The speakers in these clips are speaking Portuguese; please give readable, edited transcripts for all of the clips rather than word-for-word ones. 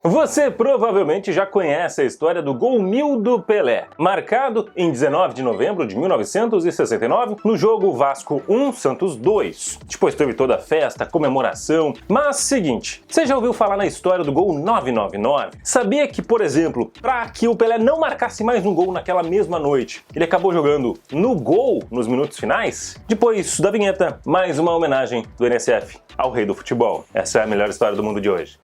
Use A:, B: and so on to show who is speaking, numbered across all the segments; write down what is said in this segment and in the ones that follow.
A: Você provavelmente já conhece a história do gol 1000 do Pelé, marcado em 19 de novembro de 1969 no jogo Vasco 1, Santos 2. Depois teve toda a festa, comemoração, mas seguinte, você já ouviu falar na história do gol 999? Sabia que, por exemplo, para que o Pelé não marcasse mais um gol naquela mesma noite, ele acabou jogando no gol nos minutos finais? Depois da vinheta, mais uma homenagem do NSF ao rei do futebol. Essa é a melhor história do mundo de hoje.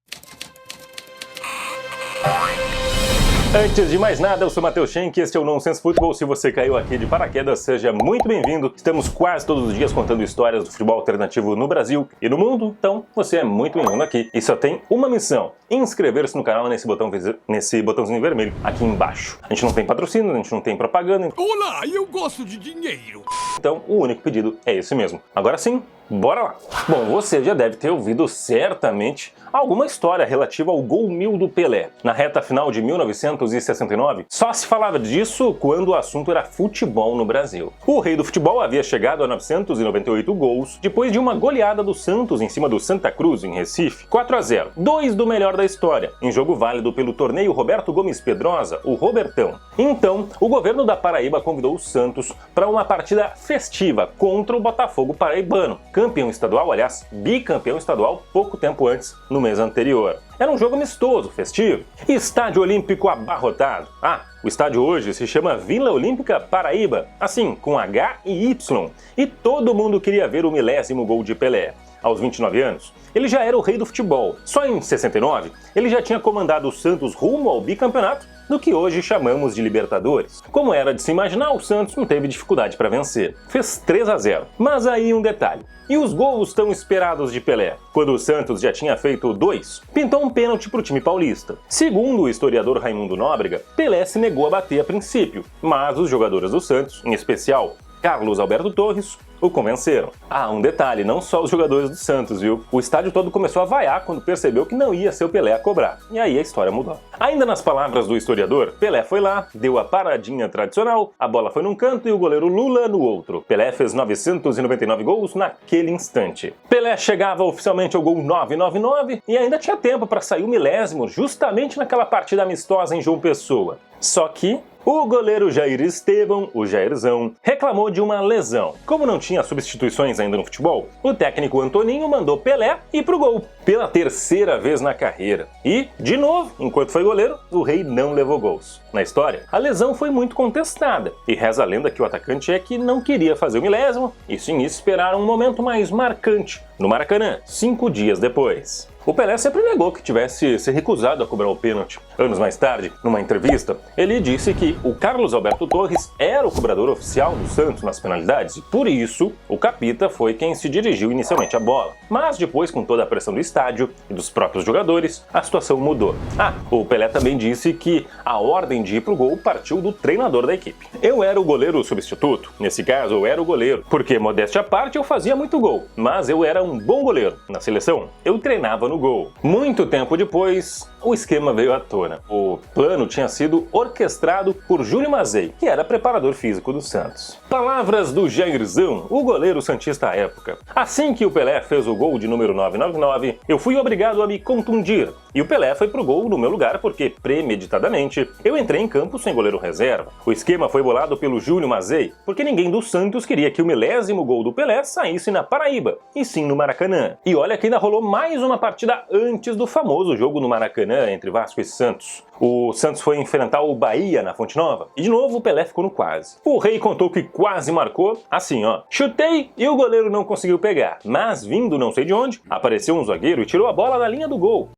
A: Antes de mais nada, eu sou Matheus Schenck e este é o Nonsense Football. Se você caiu aqui de paraquedas, seja muito bem-vindo. Estamos quase todos os dias contando histórias do futebol alternativo no Brasil e no mundo, então você é muito bem-vindo aqui. E só tem uma missão: inscrever-se no canal nesse botãozinho vermelho aqui embaixo. A gente não tem patrocínio, a gente não tem propaganda.
B: Olá, eu gosto de dinheiro.
A: Então o único pedido é esse mesmo. Agora sim, bora lá! Bom, você já deve ter ouvido certamente alguma história relativa ao gol 1000 do Pelé. Na reta final de 1969, só se falava disso quando o assunto era futebol no Brasil. O rei do futebol havia chegado a 998 gols depois de uma goleada do Santos em cima do Santa Cruz, em Recife, 4-0. 2 do melhor da história, em jogo válido pelo torneio Roberto Gomes Pedrosa, o Robertão. Então, o governo da Paraíba convidou o Santos para uma partida festiva contra o Botafogo paraibano, campeão estadual, aliás, bicampeão estadual pouco tempo antes, no mês anterior. Era um jogo amistoso, festivo. Estádio Olímpico abarrotado. O estádio hoje se chama Vila Olímpica Paraíba, assim, com H e Y. E todo mundo queria ver o 1000º gol de Pelé. Aos 29 anos, ele já era o rei do futebol. Só em 69, ele já tinha comandado o Santos rumo ao bicampeonato do que hoje chamamos de Libertadores. Como era de se imaginar, o Santos não teve dificuldade para vencer. Fez 3-0. Mas aí um detalhe. E os gols tão esperados de Pelé? Quando o Santos já tinha feito 2, pintou um pênalti para o time paulista. Segundo o historiador Raimundo Nóbrega, Pelé se negou a bater a princípio, mas os jogadores do Santos, em especial Carlos Alberto Torres, o convenceram. Um detalhe, não só os jogadores do Santos, viu? O estádio todo começou a vaiar quando percebeu que não ia ser o Pelé a cobrar. E aí a história mudou. Ainda nas palavras do historiador, Pelé foi lá, deu a paradinha tradicional, a bola foi num canto e o goleiro Lula no outro. Pelé fez 999 gols naquele instante. Pelé chegava oficialmente ao gol 999 e ainda tinha tempo para sair o 1000º justamente naquela partida amistosa em João Pessoa. Só que o goleiro Jair Estevão, o Jairzão, reclamou de uma lesão. Como não tinha substituições ainda no futebol, o técnico Antoninho mandou Pelé ir pro gol, pela terceira vez na carreira. E, de novo, enquanto foi goleiro, o rei não levou gols. Na história, a lesão foi muito contestada, e reza a lenda que o atacante é que não queria fazer o 1000º, e sim esperar um momento mais marcante, no Maracanã, 5 dias depois. O Pelé sempre negou que tivesse se recusado a cobrar o pênalti. Anos mais tarde, numa entrevista, ele disse que o Carlos Alberto Torres era o cobrador oficial do Santos nas penalidades e, por isso, o Capita foi quem se dirigiu inicialmente à bola. Mas depois, com toda a pressão do estádio e dos próprios jogadores, a situação mudou. O Pelé também disse que a ordem de ir pro gol partiu do treinador da equipe. Eu era o goleiro substituto, nesse caso eu era o goleiro, porque, modéstia à parte, eu fazia muito gol, mas eu era um bom goleiro. Na seleção, eu treinava no gol. Muito tempo depois, o esquema veio à tona. O plano tinha sido orquestrado por Júlio Mazei, que era preparador físico do Santos. Palavras do Jairzão, o goleiro santista à época. Assim que o Pelé fez o gol de número 999, eu fui obrigado a me contundir. E o Pelé foi pro gol no meu lugar porque, premeditadamente, eu entrei em campo sem goleiro reserva. O esquema foi bolado pelo Júlio Mazei, porque ninguém do Santos queria que o 1000º gol do Pelé saísse na Paraíba, e sim no Maracanã. E olha que ainda rolou mais uma partida antes do famoso jogo no Maracanã entre Vasco e Santos. O Santos foi enfrentar o Bahia na Fonte Nova, e de novo o Pelé ficou no quase. O rei contou que quase marcou, assim chutei e o goleiro não conseguiu pegar, mas vindo não sei de onde, apareceu um zagueiro e tirou a bola da linha do gol.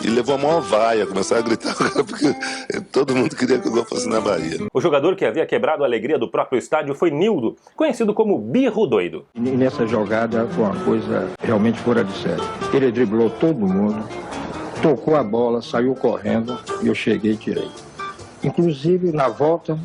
C: E levou a maior vaia, começaram a gritar porque todo mundo queria que o gol fosse na Bahia.
A: O jogador que havia quebrado a alegria do próprio estádio foi Nildo, conhecido como Birro Doido.
D: E nessa jogada foi uma coisa realmente fora de série. Ele driblou todo mundo, tocou a bola, saiu correndo e eu cheguei e tirei. Inclusive na volta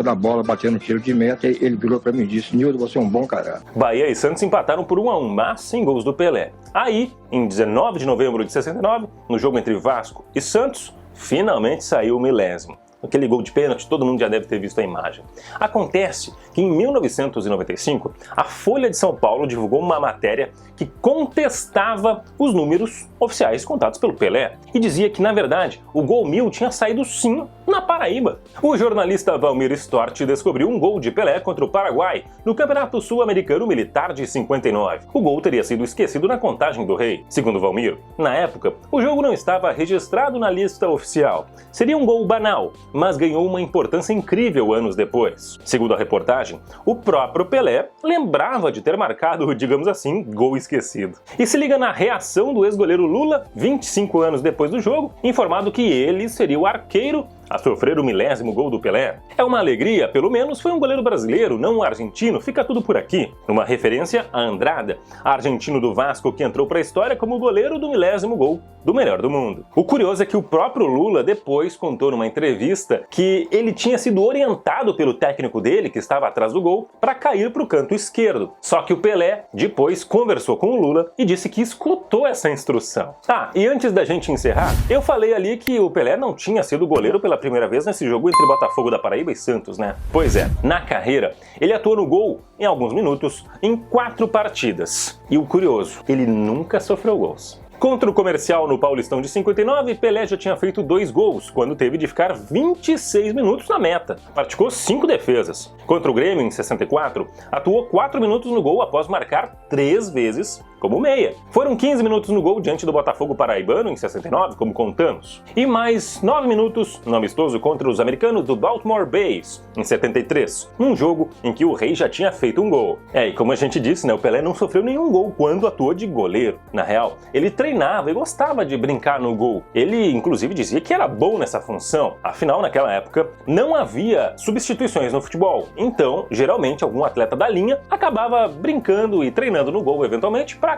D: da bola, batendo tiro de meta, ele virou para mim e disse: Nildo, você é um bom caráter.
A: Bahia e Santos empataram por 1-1, mas sem gols do Pelé. Aí, em 19 de novembro de 69, no jogo entre Vasco e Santos, finalmente saiu o 1000º. aquele gol de pênalti, todo mundo já deve ter visto a imagem. Acontece que em 1995, a Folha de São Paulo divulgou uma matéria que contestava os números oficiais contados pelo Pelé e dizia que, na verdade, o gol 1000 tinha saído sim na Paraíba. O jornalista Valmir Stort descobriu um gol de Pelé contra o Paraguai no Campeonato Sul-Americano Militar de 59. O gol teria sido esquecido na contagem do rei. Segundo Valmir, na época, o jogo não estava registrado na lista oficial. Seria um gol banal, mas ganhou uma importância incrível anos depois. Segundo a reportagem, o próprio Pelé lembrava de ter marcado, digamos assim, gol esquecido. E se liga na reação do ex-goleiro Lula, 25 anos depois do jogo, informado que ele seria o arqueiro a sofrer o 1000º gol do Pelé. É uma alegria, pelo menos foi um goleiro brasileiro, não um argentino, fica tudo por aqui. Uma referência a Andrada, argentino do Vasco que entrou para a história como goleiro do 1000º gol do melhor do mundo. O curioso é que o próprio Lula depois contou numa entrevista que ele tinha sido orientado pelo técnico dele, que estava atrás do gol, para cair para o canto esquerdo. Só que o Pelé depois conversou com o Lula e disse que escutou essa instrução. Ah, e antes da gente encerrar, eu falei ali que o Pelé não tinha sido goleiro pela primeira vez nesse jogo entre Botafogo da Paraíba e Santos, né? Pois é, na carreira, ele atuou no gol em alguns minutos em 4 partidas. E o curioso, ele nunca sofreu gols. Contra o Comercial no Paulistão de 59, Pelé já tinha feito 2 gols, quando teve de ficar 26 minutos na meta. Praticou 5 defesas. Contra o Grêmio, em 64, atuou 4 minutos no gol após marcar 3 vezes como meia. Foram 15 minutos no gol diante do Botafogo paraibano, em 69, como contamos. E mais 9 minutos no amistoso contra os americanos do Baltimore Bays, em 73, num jogo em que o Rei já tinha feito um gol. E como a gente disse, né, o Pelé não sofreu nenhum gol quando atuou de goleiro. Na real, ele treinava e gostava de brincar no gol. Ele, inclusive, dizia que era bom nessa função. Afinal, naquela época, não havia substituições no futebol. Então, geralmente, algum atleta da linha acabava brincando e treinando no gol, eventualmente, para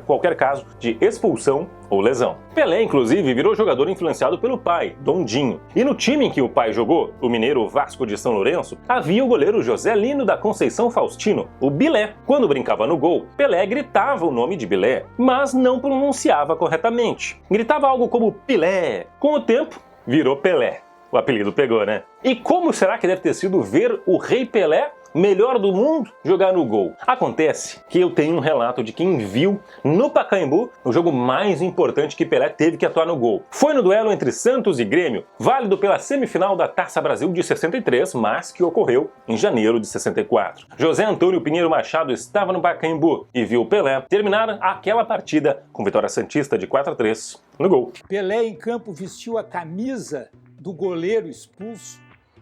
A: qualquer caso de expulsão ou lesão. Pelé, inclusive, virou jogador influenciado pelo pai, Dondinho. E no time em que o pai jogou, o mineiro Vasco de São Lourenço, havia o goleiro José Lino da Conceição Faustino, o Bilé. Quando brincava no gol, Pelé gritava o nome de Bilé, mas não pronunciava corretamente. Gritava algo como Pilé. Com o tempo, virou Pelé. O apelido pegou, né? E como será que deve ter sido ver o Rei Pelé, melhor do mundo, jogar no gol? Acontece que eu tenho um relato de quem viu no Pacaembu o jogo mais importante que Pelé teve que atuar no gol. Foi no duelo entre Santos e Grêmio, válido pela semifinal da Taça Brasil de 63, mas que ocorreu em janeiro de 64. José Antônio Pinheiro Machado estava no Pacaembu e viu Pelé terminar aquela partida com vitória santista de 4-3 no gol.
E: Pelé em campo vestiu a camisa do goleiro expulso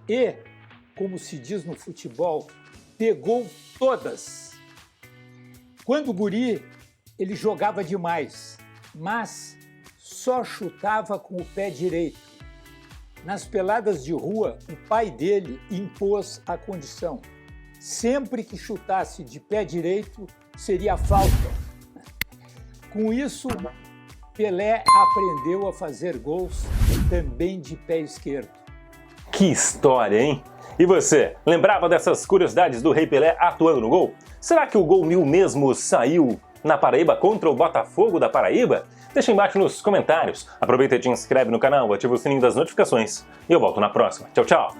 E: e, como se diz no futebol, pegou todas. Quando guri, ele jogava demais, mas só chutava com o pé direito. Nas peladas de rua, o pai dele impôs a condição. Sempre que chutasse de pé direito, seria falta. Com isso, Pelé aprendeu a fazer gols também de pé esquerdo.
A: Que história, hein? E você, lembrava dessas curiosidades do Rei Pelé atuando no gol? Será que o gol 1000 mesmo saiu na Paraíba contra o Botafogo da Paraíba? Deixa embaixo nos comentários. Aproveita e te inscreve no canal, ativa o sininho das notificações. E eu volto na próxima. Tchau, tchau!